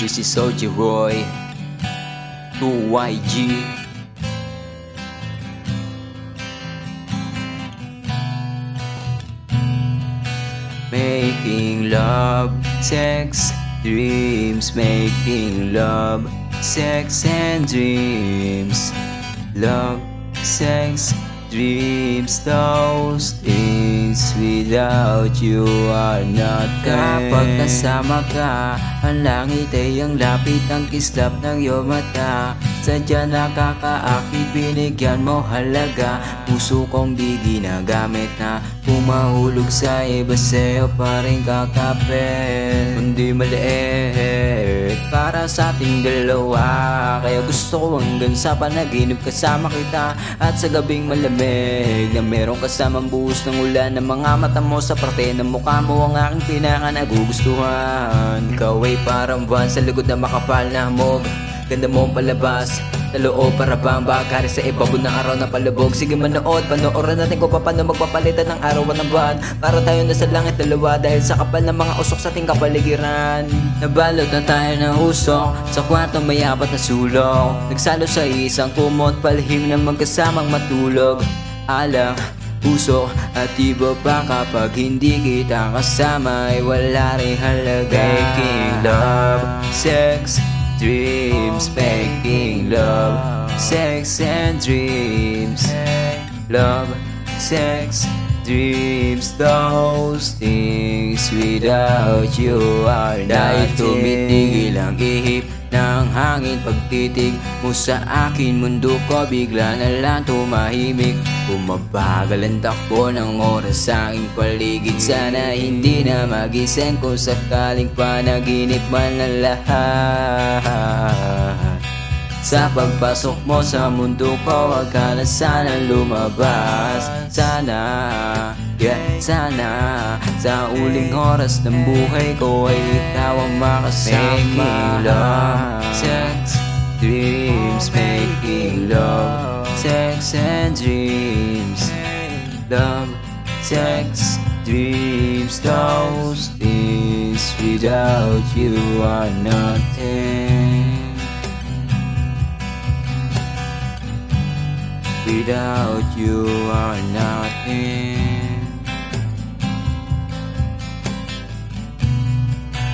This is OG Roy 2YG. Making love, sex, dreams. Making love, sex and dreams. Love, sex, dreams. Those things without you are nothing. Kapag kasama ka, ang langit ay ang lapit ng kislap ng iyong mata. Sadya nakakaakit, binigyan mo halaga. Puso kong di ginagamit na. Kung mahulog sa iba, sa'yo pa rin kakapit. Hindi maliit para sa ating dalawa, kaya gusto ko hanggang sa panaginip kasama kita. At sa gabing malamig na merong kasamang buhos ng ulan, ng mga mata mo sa parte ng mukha mo ang aking pinaka nagugustuhan. Ikaw ay parang buwan sa likod na makapal na hamog. Ganda mong palabas, sa loob para bang bakari sa ibabaw ng araw na palubog. Sige manood, panoorin natin kung paano magpapalitan ng araw at ng buwan, para tayo na sa langit dalawa dahil sa kapal ng mga usok sa ating kapaligiran. Nabalot na tayo ng usok sa kwarto, may apat na sulok. Nagsalo sa isang kumot, palihim na magkasamang matulog. Alang puso at iba pa kapag hindi kita kasama ay wala rin halaga. Making love, sex, dreams. Making love, sex and dreams. Love, sex, dreams. Those things without you are nothing. Dahil tumitigil ang ihip ng hangin, pagtitig mo sa akin, mundo ko bigla na lang tumahimik. Bumabagal ang takbo ng oras sa aking paligid. Sana hindi na magising kung sakaling panaginip man ang lahat. Sa pagpasok mo sa mundo ko, wag ka na sana lumabas. Sana, yeah, sana sa uling oras ng buhay ko ay ikaw ang makasama. Making love, sex, dreams. Making love, sex and dreams. Love, sex, dreams. Those things without you are nothing. Without you are nothing.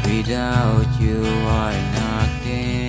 Without you are nothing.